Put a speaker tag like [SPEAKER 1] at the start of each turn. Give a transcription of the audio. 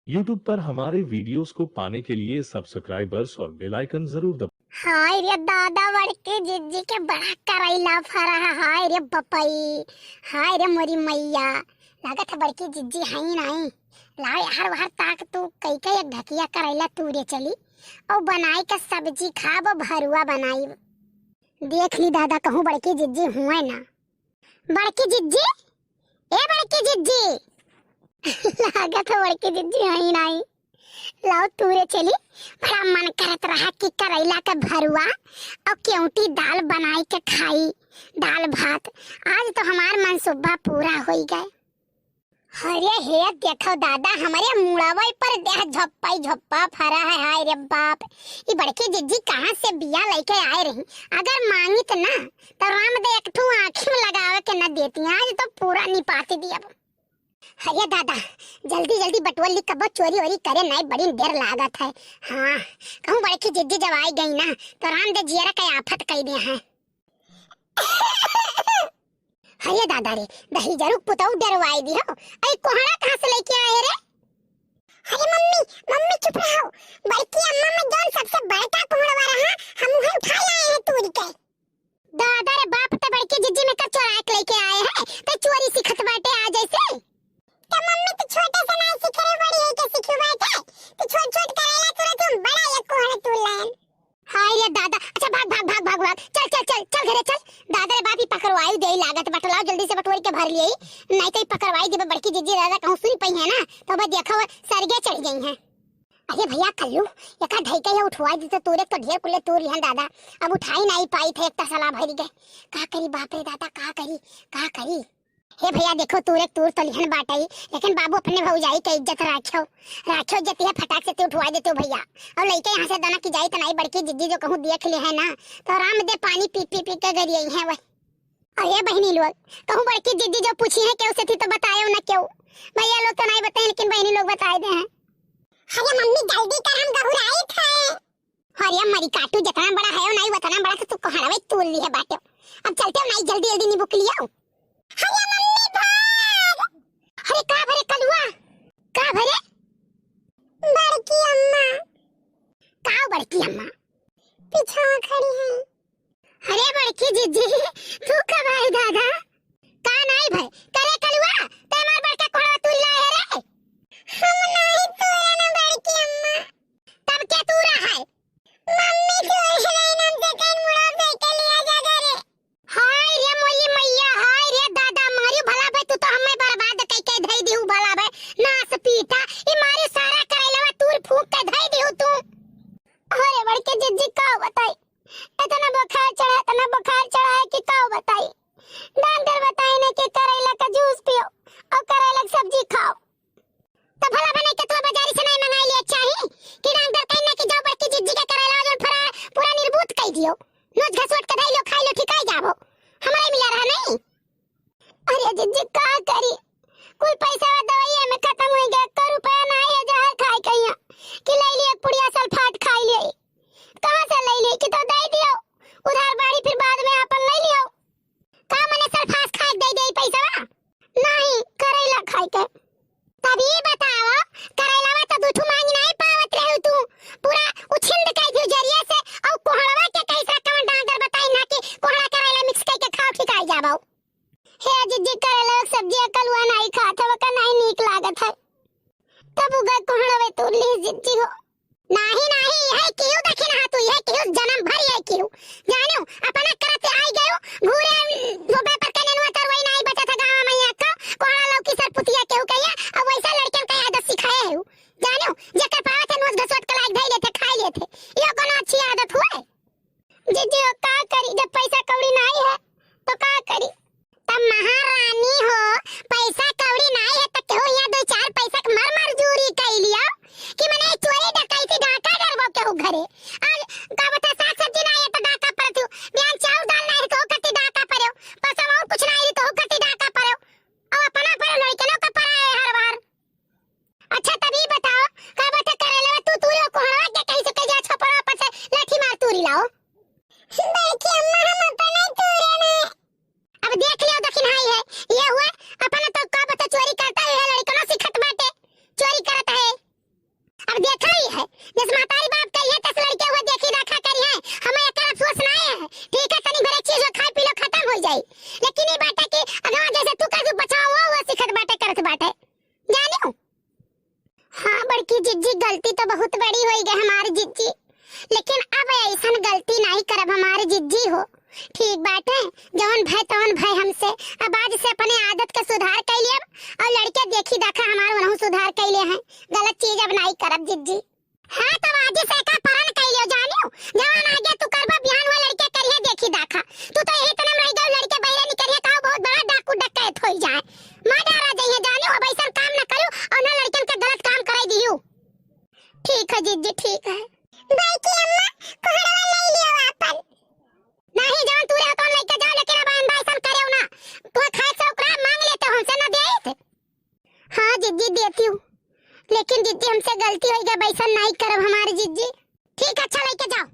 [SPEAKER 1] YouTube पर हमारे videos को पाने के लिए सब्सक्राइबर्स और बेल आइकन जरूर दबाएं।
[SPEAKER 2] हाय रे दादा बड़के जिज्जी के बड़ा करैला फरा है। हाय रे बपई, हाय रे मोरी मैया, लागत है बड़की जिज्जी है ही नहीं। लाओ यार बाहर ताक तू कई कई एक ढकिया करैला तूरे चली और बनाई का सब्जी खाब भरुआ बनाई। देख ली दादा कहूँ बड़की जिज्जी हुए ना। बड़की जिज्जी, ए बड़की जिज्जी लागत है बड़की जिज्जी है ही नहीं। लाओ तूरे चली, बड़ा मन करत रहा कि करैला का भरुआ और क्योंटी दाल बनाई के खाई, दाल भात। आज तो हमार मनसूबा पूरा हो गए। अरे हे देखो दादा हमारे मुड़ावे पर देह झप्पाई झप्पा फरा है। हाय रे बाप, ये बड़की जिज्जी कहाँ से बिया लेके आए रही। अगर मांगी तो ना तो राम दे एक ठू आँखी में लगावे के न देती। आज तो पूरा निपाती दिया। अरे दादा जल्दी जल्दी बटुआ लिख कब चोरी वोरी करे नहीं, बड़ी देर लागत है। हाँ कहूँ बड़की जिद्दी जब आई गई ना तो राम दे जियरा का आफत कह दिया है। अरे दादा रे दही जरूर पुताऊ डरवाई दी हो। अरे कोहड़ा कहाँ से लेके आए रे? अरे मम्मी मम्मी चुप रहो, बड़की अम्मा में जोन सबसे बड़का कोहड़ा रहा हम उन्हें उठा लाए हैं तूरी के। दादा रे बाप तो बड़की जिज्जी में कब चोरा के लेके आए हैं तो चोरी सिखत बाटे आ जैसे। तो मम्मी तो छोटे से नहीं सीख रहे, बड़ी है के सीखू बाटे। तो छोट छोट करेला तुरंत तुम बड़ा ये कोहड़ा तू लान। हाय रे दादा, अच्छा भाग भाग भाग भाग भाग, चल चल चल चल घरे चल। दादा रे बाप ही पकड़वाई दे लागत बटलाओ जल्दी से बटोरी के भर लिए, नहीं तो पकड़वाई दे बड़की जिज्जी। दादा कहूं सुन पई है ना तो बस देखो सरगे चढ़ गई हैं। अरे भैया कल्लू एका ढई के उठवाई दी तो तूरे तो ढेर कुले तूर लिहन दादा। अब उठाई नहीं पाई थे, एक तसला भर गए। का करी बाप रे दादा, का करी। हे भैया देखो तूरे तूर तो लिहन बाटाई, लेकिन बाबू अपने भौजाई के इज्जत राखो इज्जत है फटाक से तू उठवा देते हो भैया। और लइके यहाँ से दाना की जाई तो नहीं बड़की जिज्जी जो कहूँ देख ले है ना तो राम दे पानी पी पी पी के गरिए है वह। अरे बहनी लोग कहूँ बड़की जिज्जी जो पूछी है क्यों से थी तो बताए ना क्यों। भैया लोग तो नहीं बताए लेकिन बहनी लोग बताए दे हैं। अरे मम्मी जल्दी कर हम घबराए थे। अरे मरी काटू जितना बड़ा है नहीं उतना बड़ा तो तू कोहड़ा में तूल ली है बाटे। अब चलते हो नहीं जल्दी जल्दी नींबू के लिए। अरे मम्मी भाग। अरे का भरे कलुआ, का भरे? बड़की अम्मा। का बड़की अम्मा? पीछे खड़ी है। अरे बड़की जिज्जी तू कब आई दादा? का नहीं भाई करे कलुआ ते मार बड़का कोहड़ा तू लाए रे। हम नहीं तोरे ना बड़की अम्मा। तब क्या तू रहा है? मम्मी तोरे नहीं नाम से कहीं मुड़ा दे के लिया जा करे। हाय रे मोई मैया, हाय रे दादा मारी भला भाई तू तो हमें बर्बाद कई के धई दिहु भला भाई नास पीटा ई मारी सारा करैलवा तूर फूंक के धई दिहु तू। अरे बड़के जिज्जी का बताई इतना बुखार चढ़ा है कि का बताई। डॉक्टर बताई ने कि करैला का जूस पियो और करैला की सब्जी खाओ। तो भला बने के तू बाजारी से नहीं मंगाई ले चाहिए कि डॉक्टर कहने कि जाओ बड़की जिज्जी का करैला जो फरा पूरा निर्बूत कर दियो, नोच घसोट के धई लो खाई लो ठीक आई जाबो, हमारे मिला रहा नहीं। अरे जिज्जी का करी, कुल पैसा दवाई में खत्म हो गया। 1 रुपया नहीं है जहर खाई कहिया कि ले लिए पुड़िया सल्फाट खाई ले। कहां से ले ली कि तो दे दियो उधार बाड़ी फिर बाद में अपन ले लियो। का मने सल्फास खाई दे दे पैसा नहीं करैला खाई के। तब ये बताओ करैलावा तो दूठू मांग नहीं पावत रहू तू, पूरा उछिंद के दियो जरिया से और कोहड़वा के कैसा कौन डांगर बताई ना कि कोहड़ा करैला मिक्स करके खाओ ठीक आई जाबो। हे जिज्जी करैला सब्जी कलुआ नहीं खात है का नहीं नीक लागत है। तब उगा कोहड़वे तू ली जिज्जी हो नहीं है क्यों देखे ना तू ये क्यों जन्म भर है क्यों जानो अपना करते आई गयो घूरे वो पेपर के नेनुआ तरवई नहीं बचा था गांव में या का कोहड़ा लौकी सर पुतिया केहू कहिया अब वैसा लड़कन का आदत सिखाए है जानो जेकर पावत है नोच घसोट के लायक धई लेते खाई लेते ये कोनो अच्छी आदत हुए। जिज्जी का करी जब पैसा कौड़ी नहीं है तो का करी। तब महारानी हो पैसा कौड़ी नहीं है तो क्यों यहाँ 2-4 पैसा मर जूरी कई लिया कि मने चोरी डकैती डाका डरबो केहू घरे। आज का बता साग सब्जी नहीं है तो डाका पर तू बयान चाव जिस मातारी बाप कही है तस लड़के हुए देखी रखा करी है, हमें एकरा अफसोस ना है। ठीक है तनी भरे चीज खाए पी लो खत्म हो जाई, लेकिन ये बात है कि अगवा जैसे तू कर बचाओ वो सिखत बाटे करत बाटे जानियो। हाँ बड़की जिज्जी गलती तो बहुत बड़ी होई गई हमारी जिज्जी, लेकिन अब ऐसा गलती नहीं करब हमारी जिज्जी हो। ठीक बात है जवन भाई तवन भाई हमसे अब आज से अपने आदत का सुधार कर लिया और लड़के देखी देखा हमारे वनहु सुधार कर लिए हैं, गलत चीज अब नहीं करब जिज्जी। हाँ तो आज से का परण कर लियो जानियो, जवान आ गया तू करबा बिहान हुआ लड़के करिए देखी देखा, तू तो यही तनम रह गयो लड़के बहरे निकलिए तो बहुत बड़ा डाकू डकैत होई जाए, मां डरा जाइए जानियो। अब ऐसा काम ना करियो और ना लड़कन के गलत काम कराई दियो। ठीक है जिज्जी ठीक है। भाई की अम्मा कोहड़ा ले लियो अपन नहीं जान तू रे तो लेके जाओ, लेकिन अब भाई सन करे ना तू खाए से ओकरा मांग लेते हमसे ना देत। हां जिज्जी देती हूं, लेकिन जिज्जी हमसे गलती हो गई, बैसन नहीं करब हमारी जिज्जी। ठीक अच्छा लेके जाओ।